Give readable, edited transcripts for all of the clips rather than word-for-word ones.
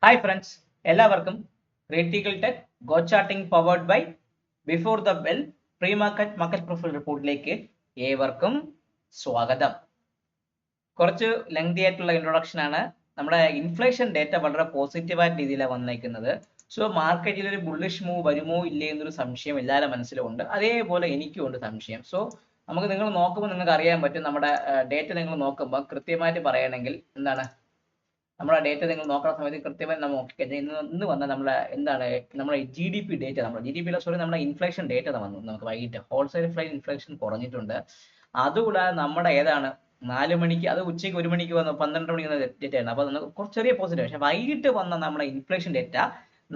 Hi friends, എല്ലാവർക്കും critical tech go charting powered by before the bell pre market profile റിപ്പോർട്ടിലേക്ക് ഏവർക്കും സ്വാഗതം. കുറച്ച് ലെങ്തി ആയിട്ടുള്ള ഇൻട്രൊഡക്ഷൻ ആണ്. നമ്മുടെ ഇൻഫ്ലേഷൻ ഡേറ്റ വളരെ പോസിറ്റീവായ രീതിയിലാണ് വന്നേക്കുന്നത്. സോ മാർക്കറ്റിൽ ഒരു ബുള്ളിഷ് മൂവ് വരുമോ ഇല്ലേ എന്നൊരു സംശയം എല്ലാവരുടെ മനസ്സിലുണ്ട്. അതേപോലെ എനിക്കും ഉണ്ട് സംശയം. സോ നമുക്ക് നിങ്ങൾ നോക്കുമ്പോൾ നിങ്ങൾക്ക് അറിയാൻ പറ്റും, നമ്മുടെ ഡേറ്റ നിങ്ങൾ നോക്കുമ്പോൾ കൃത്യമായിട്ട് പറയണമെങ്കിൽ എന്താണ്, നമ്മുടെ ഡേറ്റ നിങ്ങൾ നോക്കുന്ന സമയത്ത് കൃത്യമായി നമ്മൾ നോക്കിക്കഴിഞ്ഞാൽ ഇന്ന് വന്ന നമ്മളെ എന്താണ് നമ്മുടെ GDP ഡേറ്റ, നമ്മുടെ GDP സോറി നമ്മുടെ ഇൻഫ്ലേഷൻ ഡേറ്റ വന്നു. നമുക്ക് വൈകിട്ട് ഹോൾസെയിൽ പ്രൈസ് ഇൻഫ്ലേഷൻ കുറഞ്ഞിട്ടുണ്ട്. അതുകൂടാതെ നമ്മുടെ ഏതാണ് 4 മണിക്ക്, അത് ഉച്ചയ്ക്ക് 1 മണിക്ക് വന്ന 12 മണിക്ക് വന്ന ഡേറ്റ ആണ്. അപ്പോൾ നമുക്ക് കുറച്ച് ചെറിയ പോസിറ്റീവ്. പക്ഷേ വൈകിട്ട് വന്ന നമ്മുടെ ഇൻഫ്ലേഷൻ ഡേറ്റ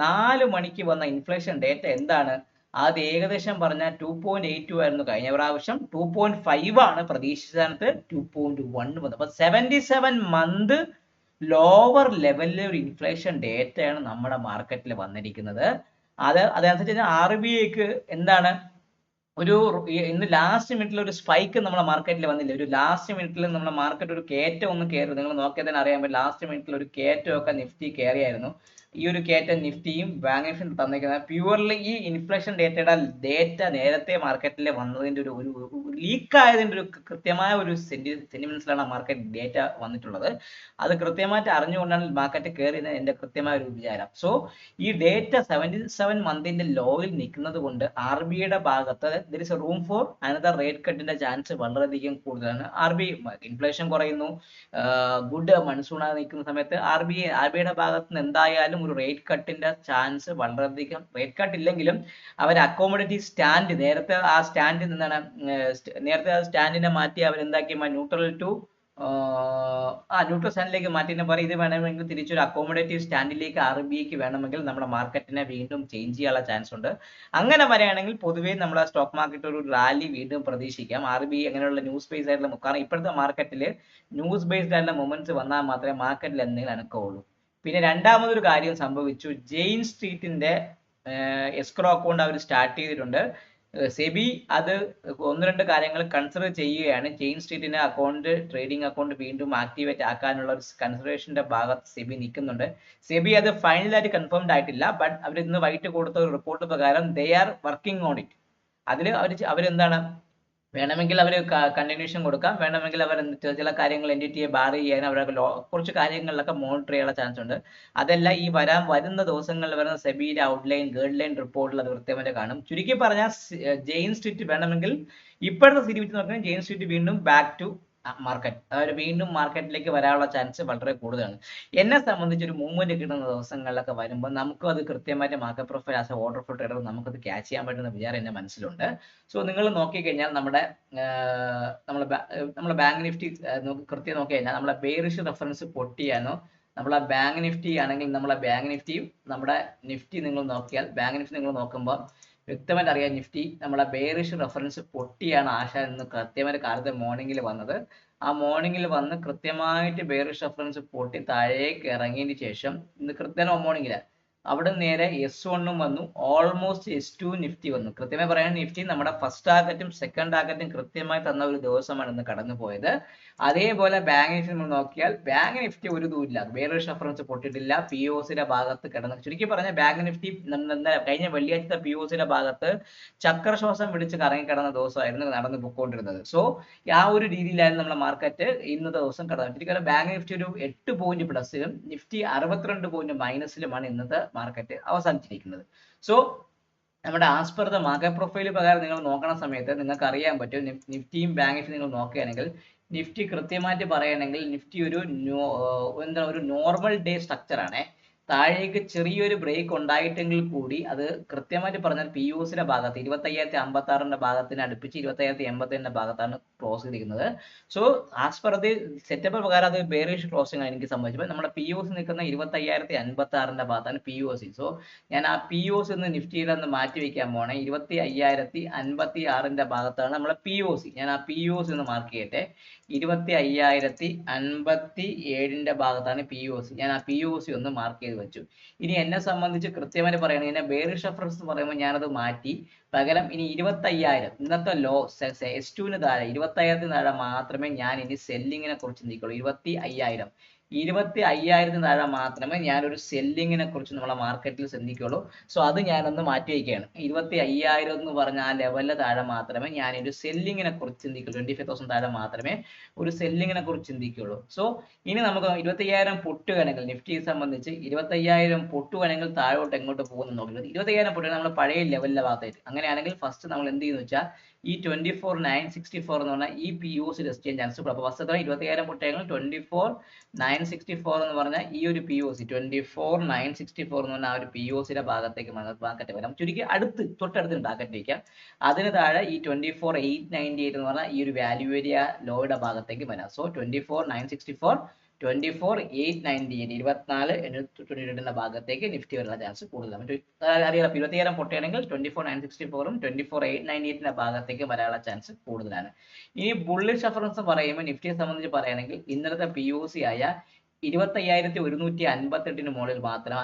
4 മണിക്ക് വന്ന ഇൻഫ്ലേഷൻ ഡേറ്റ എന്താണ്, അത് ഏകദേശം പറഞ്ഞാൽ 2.82 ആയിരുന്നു കഴിഞ്ഞ പ്രാവശ്യം. 2.5 ആണ് പ്രതീക്ഷിച്ച സ്ഥാനത്ത് 2.1 വന്നത്. അപ്പോൾ 77 മന്ത് ലോവർ ലെവലിലെ ഒരു ഇൻഫ്ലേഷൻ ഡേറ്റയാണ് നമ്മുടെ മാർക്കറ്റിൽ വന്നിരിക്കുന്നത്. അതനുസരിച്ച് RBIക്ക് എന്താണ് ഇന്ന് ലാസ്റ്റ് മിനിറ്റിൽ ഒരു സ്പൈക്ക് നമ്മുടെ മാർക്കറ്റിൽ വന്നില്ല. ഒരു ലാസ്റ്റ് മിനിറ്റിൽ നമ്മുടെ മാർക്കറ്റ് ഒരു കയറ്റം ഒന്ന് കയറി. നിങ്ങൾ നോക്കിയാൽ തന്നെ അറിയാൻ പറ്റും, ലാസ്റ്റ് മിനിറ്റിൽ ഒരു കയറ്റമൊക്കെ നിഫ്റ്റി കയറിയായിരുന്നു. ഈ ഒരു കയറ്റം നിഫ്റ്റിയും ബാങ്ക് നിഫ്റ്റിയും തന്നിരിക്കുന്നത് പ്യൂർലി ഈ ഇൻഫ്ലേഷൻ ഡേറ്റ നേരത്തെ മാർക്കറ്റിൽ വന്നതിന്റെ ഒരു ലീക്ക് ആയതിന്റെ ഒരു കൃത്യമായ ഒരു സെന്റിമെന്റ്സിലാണ് മാർക്കറ്റ് ഡേറ്റ വന്നിട്ടുള്ളത്. അത് കൃത്യമായിട്ട് അറിഞ്ഞുകൊണ്ടാണ് മാർക്കറ്റ് കയറിയത് എന്റെ കൃത്യമായ ഒരു വിചാരം. സോ ഈ ഡേറ്റ 77 മന്തിന്റെ ലോയിൽ നിൽക്കുന്നത് കൊണ്ട് RBIയുടെ ഭാഗത്ത് there is a room for another rate കട്ടിന്റെ ചാൻസ് വളരെയധികം കൂടുതലാണ്. ഇൻഫ്ലേഷൻ കുറയുന്നു, ഗുഡ് മൺസൂൺ ആയി നിൽക്കുന്ന സമയത്ത് RBIയുടെ ഭാഗത്ത് നിന്ന് എന്തായാലും ഒരു റേറ്റ് കട്ടിന്റെ ചാൻസ് വളരെയധികം. റേറ്റ് കട്ട് ഇല്ലെങ്കിലും അവർ അക്കോമഡേറ്റീവ് സ്റ്റാൻഡ് നേരത്തെ ആ സ്റ്റാൻഡിൽ നിന്നാണ് നേരത്തെ ആ സ്റ്റാൻഡിനെ മാറ്റി അവർ എന്താക്കി ന്യൂട്രൽ ടു ന്യൂട്രൽ സ്റ്റാൻഡിലേക്ക് മാറ്റിയെന്ന് പറയും. ഇത് വേണമെങ്കിൽ തിരിച്ചൊരു അക്കോമഡേറ്റീവ് സ്റ്റാൻഡിലേക്ക് RBIക്ക് വേണമെങ്കിൽ നമ്മുടെ മാർക്കറ്റിനെ വീണ്ടും ചേഞ്ച് ചെയ്യാനുള്ള ചാൻസ് ഉണ്ട്. അങ്ങനെ വരികയാണെങ്കിൽ പൊതുവേ നമ്മുടെ സ്റ്റോക്ക് മാർക്കറ്റ് ഒരു റാലി വീണ്ടും പ്രതീക്ഷിക്കാം. RBI അങ്ങനെയുള്ള ന്യൂസ് ബേസ്ഡ് ആയിട്ടുള്ള, കാരണം ഇപ്പോഴത്തെ മാർക്കറ്റിൽ ന്യൂസ് ബേസ്ഡ് ആയിട്ടുള്ള മൊമെന്റ്സ് വന്നാൽ മാത്രമേ മാർക്കറ്റിൽ എന്തെങ്കിലും അനക്കമുള്ളൂ. പിന്നെ രണ്ടാമതൊരു കാര്യം സംഭവിച്ചു, ജെയിൻ സ്ട്രീറ്റിന്റെ എസ്ക്രോ അക്കൗണ്ട് അവർ സ്റ്റാർട്ട് ചെയ്തിട്ടുണ്ട്. സെബി അത് 1-2 കാര്യങ്ങൾ കൺസിഡർ ചെയ്യുകയാണ്. ജെയിൻ സ്ട്രീറ്റിന്റെ അക്കൗണ്ട്, ട്രേഡിംഗ് അക്കൗണ്ട് വീണ്ടും ആക്ടിവേറ്റ് ആക്കാനുള്ള ഒരു കൺസിഡറേഷന്റെ ഭാഗത്ത് സെബി നിൽക്കുന്നുണ്ട്. സെബി അത് ഫൈനലായിട്ട് കൺഫേംഡ് ആയിട്ടില്ല, ബട്ട് അവർ ഇന്ന് വൈകിട്ട് കൊടുത്ത ഒരു റിപ്പോർട്ട് പ്രകാരം they are working on it. അതിൽ അവരെന്താണ്, വേണമെങ്കിൽ അവർ കണ്ടിന്യൂഷൻ കൊടുക്കാം, വേണമെങ്കിൽ അവർ ചില കാര്യങ്ങൾ എൻറ്റിറ്റിയെ ബാർ ചെയ്യാൻ അവരൊക്കെ കുറച്ച് കാര്യങ്ങളിലൊക്കെ മോണിറ്റർ ചെയ്യാനുള്ള ചാൻസ് ഉണ്ട്. അതെല്ലാം ഈ വരുന്ന ദിവസങ്ങളിൽ വരുന്ന സെബിയുടെ ഔട്ട്ലൈൻ ഗൈഡ് ലൈൻ റിപ്പോർട്ടിൽ അത് കൃത്യമായിട്ട് കാണും. ചുരുക്കി പറഞ്ഞാൽ ജെയിൻ സ്ട്രീറ്റ് വേണമെങ്കിൽ ഇപ്പോഴത്തെ സ്ഥിതി വെച്ച് നോക്കുകയാണെങ്കിൽ ജെയിൻ സ്ട്രീറ്റ് വീണ്ടും ബാക്ക് ടു മാർക്കറ്റ്, അവർ വീണ്ടും മാർക്കറ്റിലേക്ക് വരാനുള്ള ചാൻസ് വളരെ കൂടുതലാണ്. എന്നെ സംബന്ധിച്ച് ഒരു മൂവ്മെന്റ് കിട്ടുന്ന ദിവസങ്ങളിലൊക്കെ വരുമ്പോൾ നമുക്കും അത് കൃത്യമായിട്ട് market profile as A order flow trader നമുക്കത് ക്യാച്ച് ചെയ്യാൻ പറ്റുന്ന വിചാരം എൻ്റെ മനസ്സിലുണ്ട്. സോ നിങ്ങൾ നോക്കിക്കഴിഞ്ഞാൽ നമ്മുടെ ബാങ്ക് നിഫ്റ്റി കൃത്യം നോക്കി കഴിഞ്ഞാൽ നമ്മളെ ബെയറിഷ് റെഫറൻസ് പൊട്ടിയാനോ, നമ്മളെ ബാങ്ക് നിഫ്റ്റി ആണെങ്കിൽ നമ്മളെ ബാങ്ക് നിഫ്റ്റിയും നമ്മുടെ നിഫ്റ്റി നിങ്ങൾ നോക്കിയാൽ, ബാങ്ക് നിഫ്റ്റി നിങ്ങൾ നോക്കുമ്പോൾ വ്യക്തമായിട്ട് അറിയാം നിഫ്റ്റി നമ്മളെ ബെയറിഷ് റെഫറൻസ് പൊട്ടിയാണ് ആശ എന്ന് കൃത്യമായിട്ട് കാലത്തെ മോർണിംഗിൽ വന്നത്. ആ മോർണിംഗിൽ വന്ന് കൃത്യമായിട്ട് ബെയറിഷ് റെഫറൻസ് പൊട്ടി താഴേക്ക് ഇറങ്ങിയതിന് ശേഷം ഇന്ന് കൃത്യമായ മോർണിംഗില് അവിടെ നേരെ S1 വന്നു, ഓൾമോസ്റ്റ് S2 നിഫ്റ്റി വന്നു. കൃത്യമായി പറയാൻ നിഫ്റ്റി നമ്മുടെ ഫസ്റ്റ് ടാർഗറ്റും സെക്കൻഡ് ടാർഗറ്റും കൃത്യമായി തന്ന ഒരു ദിവസമാണ് ഇന്ന് കടന്നു പോയത്. അതേപോലെ ബാങ്ക് നിഫ്റ്റി നമ്മൾ നോക്കിയാൽ ബാങ്ക് നിഫ്റ്റി ഒരു ഇതുമില്ല, ബെയറിഷ് റെഫറൻസ് പൊട്ടിയിട്ടില്ല, POCയുടെ ഭാഗത്ത് കിടന്നു. ചുരുക്കി പറഞ്ഞാൽ ബാങ്ക് നിഫ്റ്റി കഴിഞ്ഞ വെള്ളിയാഴ്ചത്തെ POCയുടെ ഭാഗത്ത് ചക്രശ്വാസം പിടിച്ച് കറങ്ങിക്കിടന്ന ദിവസമായിരുന്നു നടന്നു പോയിക്കൊണ്ടിരുന്നത്. സോ ആ ഒരു രീതിയിലായിരുന്നു നമ്മുടെ മാർക്കറ്റ് ഇന്നത്തെ ദിവസം കടന്നു. ബാങ്ക് നിഫ്റ്റി ഒരു 8 പോയിന്റ് പ്ലസിലും നിഫ്റ്റി 62 പോയിന്റ് മൈനസിലുമാണ് ഇന്നത്തെ മാർക്കറ്റ് അവസാനിച്ചിരിക്കുന്നത്. സോ നമ്മുടെ as per the market profile പ്രകാരം നിങ്ങൾ നോക്കുന്ന സമയത്ത് നിങ്ങൾക്ക് അറിയാൻ പറ്റും, നിഫ്റ്റിയും ബാങ്ക് നിഫ്റ്റി നിങ്ങൾ നോക്കുകയാണെങ്കിൽ നിഫ്റ്റി കൃത്യമായിട്ട് പറയുകയാണെങ്കിൽ നിഫ്റ്റി ഒരു നോർമൽ ഡേ സ്ട്രക്ചർ ആണ്. താഴേക്ക് ചെറിയൊരു ബ്രേക്ക് ഉണ്ടായിട്ടെങ്കിൽ കൂടി അത് കൃത്യമായിട്ട് പറഞ്ഞാൽ POCയുടെ ഭാഗത്ത് 25,056 ഭാഗത്തിന് അടുപ്പിച്ച് 25,087 ഭാഗത്താണ് ക്ലോസ് ചെയ്തിരിക്കുന്നത്. So as per the setup പ്രകാരം അത് ബെയറിഷ് ക്ലോസിംഗ് ആണ് എനിക്ക് സംബന്ധിച്ചത്. നമ്മുടെ POC നിൽക്കുന്ന 25,056 ഭാഗത്താണ് POC. സോ ഞാൻ ആ POC ഒന്ന് നിഫ്റ്റിയിൽ ഒന്ന് മാറ്റി വെക്കാൻ പോണേ. 25,056 ഭാഗത്താണ് നമ്മുടെ POC. ഞാൻ ആ POC ഒന്ന് മാർക്ക് ചെയ്യട്ടെ. 25,057 ഭാഗത്താണ് POC. ഞാൻ ആ POC ഒന്ന് മാർക്ക് ചെയ്ത് വെച്ചു. ഇനി എന്നെ സംബന്ധിച്ച് കൃത്യമായിട്ട് പറയുകയാണെങ്കിൽ എന്നെ ബെയറിഷ് റെഫറൻസ് എന്ന് പറയുമ്പോൾ ഞാനത് മാറ്റി പകരം ഇനി 25,000 ഇന്നത്തെ ലോ S2 താഴെ 25,000 താഴെ മാത്രമേ ഞാൻ ഇനി സെല്ലിങ്ങിനെ കുറിച്ച് ചിന്തിക്കുള്ളൂ. 25,000 25,000 താഴെ മാത്രമേ ഞാനൊരു സെല്ലിങ്ങിനെ കുറിച്ച് നമ്മളെ മാർക്കറ്റിൽ ചിന്തിക്കുള്ളൂ. സോ അത് ഞാനൊന്ന് മാറ്റി വയ്ക്കുകയാണ്. 25,000 എന്ന് പറഞ്ഞ ആ ലെവലിന് താഴെ മാത്രമേ ഞാനൊരു സെല്ലിങ്ങിനെ കുറിച്ച് ചിന്തിക്കുള്ളൂ. 25,000 താഴെ മാത്രമേ ഒരു സെല്ലിങ്ങിനെ കുറിച്ച് ചിന്തിക്കുള്ളൂ. സോ ഇനി നമുക്ക് 25,000 പൊട്ടുകയാണെങ്കിൽ നിഫ്റ്റിയെ സംബന്ധിച്ച് 25,000 പൊട്ടുകയാണെങ്കിൽ താഴോട്ട് എങ്ങോട്ട് പോകുന്നു നോക്കുന്നത്. 25,000 പൊട്ടുകയാണെങ്കിൽ നമ്മൾ പഴയ ലെവലിലെ ഭാഗത്തായിട്ട്. അങ്ങനെയാണെങ്കിൽ ഫസ്റ്റ് നമ്മൾ എന്ത് ചെയ്യുന്നു വെച്ചാൽ ഈ 24,964 എന്ന് പറഞ്ഞാൽ ഈ പി ഒ സി ടെസ്റ്റ് ചെയ്യാൻ ചാൻസ് ഉണ്ട്. അപ്പോൾ ഫസ്റ്റ് 25,000 പൊട്ടുകയാണെങ്കിൽ 24,964 എന്ന് പറഞ്ഞാൽ ഈ ഒരു പി ഒ സി 24,964 എന്ന് പറഞ്ഞാൽ ആ ഒരു പി ഒ സിയുടെ ഭാഗത്തേക്ക് മാർക്കറ്റ് വരാം. ചുരുക്കി തൊട്ടടുത്ത് ടാർഗറ്റ് വയ്ക്കാം. അതിന് താഴെ ഈ 24,898 എന്ന് പറഞ്ഞാൽ ഈ ഒരു വാല്യൂ ഏരിയ ലോയുടെ ഭാഗത്തേക്ക് വരാം. സോ 24,964 24,898 24,822 ഭാഗത്തേക്ക് നിഫ്റ്റി വരാനുള്ള ചാൻസ് കൂടുതലാണ്. അറിയാം 25,000 പൊട്ടുകയാണെങ്കിൽ 24,964 24,898 ഭാഗത്തേക്ക് വരാനുള്ള ചാൻസ് കൂടുതലാണ്. ഇനി ബുള്ളിഷ് റഫറൻസ് പറയുമ്പോൾ നിഫ്റ്റിയെ സംബന്ധിച്ച് പറയുകയാണെങ്കിൽ ഇന്നലത്തെ പി ഒ സി ആയ 25,158 മുകളിൽ മാത്രം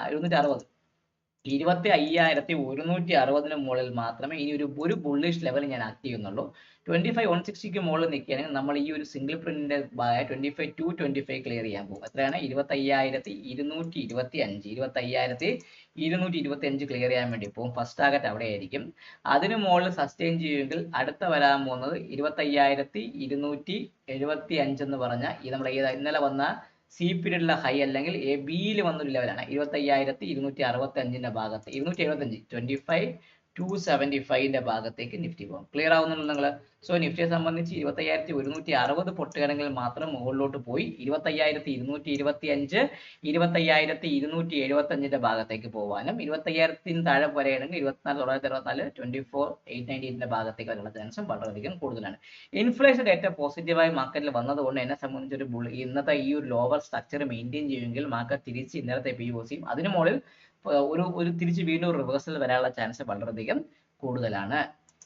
25,160 മുകളിൽ മാത്രമേ ഇനി ഒരു ബുള്ളിഷ് ലെവൽ ഞാൻ ആക്ട് ചെയ്യുന്നുള്ളൂ. 25,160 മുകളിൽ നിൽക്കുകയാണെങ്കിൽ നമ്മൾ ഈ ഒരു സിംഗിൾ പ്രിന്റിന്റെ 25,225 ക്ലിയർ ചെയ്യാൻ പോകും. എത്രയാണ് 25,225 25,225 ക്ലിയർ ചെയ്യാൻ വേണ്ടി പോകും. ഫസ്റ്റ് ടാർഗറ്റ് അവിടെ ആയിരിക്കും. അതിന് മുകളിൽ സസ്റ്റെയിൻ ചെയ്യുമെങ്കിൽ അടുത്ത വരാൻ പോകുന്നത് 25,275 എന്ന് പറഞ്ഞാൽ ഈ നമ്മുടെ ഇന്നലെ വന്ന സി പീരീഡിലെ ഹൈ അല്ലെങ്കിൽ എ ബിയിൽ വന്നൊരു ലെവലാണ് 25,265 ഭാഗത്ത് 275 25,275 ഭാഗത്തേക്ക് നിഫ്റ്റി പോകും. ക്ലിയർ ആവുന്നുണ്ടോ നിങ്ങൾ? സോ നിഫ്റ്റിയെ സംബന്ധിച്ച് 25,160 പൊട്ടുകയാണെങ്കിൽ മാത്രം മുകളിലോട്ട് പോയി 25,225 25,275 ഭാഗത്തേക്ക് പോകാനും 25,000 താഴെ വരെയാണെങ്കിൽ 24,964 24,898 ഭാഗത്തേക്ക് വരാനുള്ള ചാൻസും വളരെയധികം കൂടുതലാണ്. ഇൻഫ്ലേഷൻ ഡേറ്റ പോസിറ്റീവായി മാർക്കറ്റിൽ വന്നതുകൊണ്ട് എന്നെ സംബന്ധിച്ച് ഇന്നത്തെ ഈ ഒരു ലോവർ സ്ട്രക്ചർ മെയിൻറ്റെയിൻ ചെയ്യുമെങ്കിൽ മാർക്കറ്റ് തിരിച്ച് ഇന്നലത്തെ പി ഒ സിയും അതിനു മുകളിൽ ഒരു തിരിച്ച് വീണ്ടും റിവേഴ്സൽ വരാനുള്ള ചാൻസ് വളരെയധികം കൂടുതലാണ്.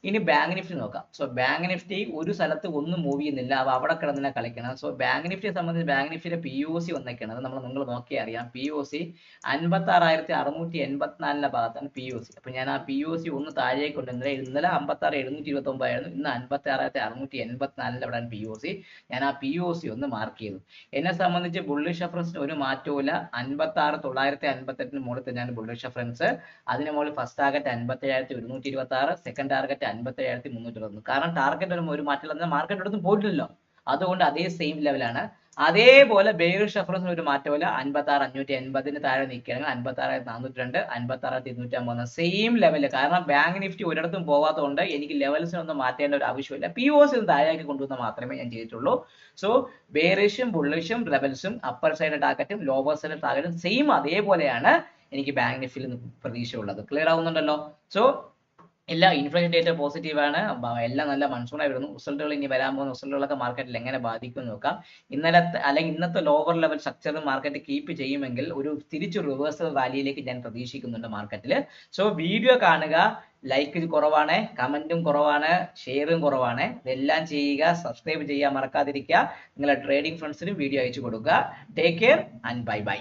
ഇനി ബാങ്ക് നിഫ്റ്റി നോക്കാം. സോ ബാങ്ക് നിഫ്റ്റി ഒരു സ്ഥലത്ത് ഒന്നും മൂവ് ചെയ്യുന്നില്ല, അവ അവിടെ കിടന്നിനെ കളിക്കണം. സോ ബാങ്ക് നിഫ്റ്റിയെ സംബന്ധിച്ച് ബാങ്ക് നിഫ്റ്റിയുടെ പി ഒ സി വന്നേക്കുന്നത് നിങ്ങൾ നോക്കിയാൽ അറിയാം. പി ഒ സി 56,684 ഭാഗത്താണ് പി ഒ സി. അപ്പൊ ഞാൻ ആ പി ഒ സി ഒന്ന് താഴേക്ക് കൊണ്ടുവന്നത് ഇന്നലെ 56,729 ആയിരുന്നു, ഇന്ന് 56,684 അവിടെയാണ് പി ഒ സി. ഞാൻ ആ പി ഒ സി ഒന്ന് മാർക്ക് ചെയ്തു. എന്നെ സംബന്ധിച്ച് ബുള്ളിഷ് റഫറൻസിന് ഒരു മാറ്റവുമില്ല. 56,958 മുകളിൽ തന്നെയാണ് ബുള്ളിഷ് റഫറൻസ്. അതിന് മുകളിൽ ഫസ്റ്റ് ടാർഗറ്റ് 57,126, സെക്കൻഡ് ടാർഗറ്റ് 57,320. കാരണം ടാർഗറ്റ് വരുമ്പോൾ ഒരു മാറ്റം മാർക്കറ്റ് എടുത്തും പോയിട്ടില്ലല്ലോ, അതുകൊണ്ട് അതേ സെയിം ലെവലാണ്. അതേപോലെ ബെയറിഷ് റഫറൻസിന് ഒരു മാറ്റമില്ല. 56,580 താഴെ നിൽക്കുകയാണെങ്കിൽ 56,402 56,250 സെയിം ലെവല്. കാരണം ബാങ്ക് നിഫ്റ്റി ഒരിടത്തും പോകാത്തതുകൊണ്ട് എനിക്ക് ലെവൽസിനൊന്നും മാറ്റേണ്ട ഒരു ആവശ്യമില്ല. പി ഒ സി താഴേക്ക് കൊണ്ടുവന്ന മാത്രമേ ഞാൻ ചെയ്തിട്ടുള്ളൂ. സോ ബെയറിഷും ബുള്ളിഷും ലെവൽസും അപ്പർ സൈഡ് ടാർഗറ്റും ലോവർ സൈഡ് ടാർഗറ്റും സെയിം അതേപോലെയാണ് എനിക്ക് ബാങ്ക് നിഫ്റ്റിയിൽ പ്രതീക്ഷയുള്ളത്. ക്ലിയർ ആവുന്നുണ്ടല്ലോ? സോ എല്ലാ ഇൻഫ്ലേഷൻ ഡേറ്റ പോസിറ്റീവ് ആണ്, എല്ലാം നല്ല മൺസൂണായി വരുന്നു. റിസൾട്ടുകൾ ഇനി വരാൻ പോകുന്ന റിസൾട്ടുകളൊക്കെ മാർക്കറ്റിൽ എങ്ങനെ ബാധിക്കും നോക്കാം. ഇന്നത്തെ lower level structure market keep ചെയ്യുമെങ്കിൽ ഒരു തിരിച്ചു റിവേഴ്സൽ റാലിയിലേക്ക് ഞാൻ പ്രതീക്ഷിക്കുന്നുണ്ട് മാർക്കറ്റിൽ. സോ വീഡിയോ കാണുക, ലൈക്ക് കുറവാണ്, കമന്റും കുറവാണ്, ഷെയറും കുറവാണ്. ഇതെല്ലാം ചെയ്യുക, സബ്സ്ക്രൈബ് ചെയ്യാൻ മറക്കാതിരിക്കുക. നിങ്ങളുടെ ട്രേഡിംഗ് ഫ്രണ്ട്സിനും വീഡിയോ അയച്ചു കൊടുക്കുക. Take care and bye bye.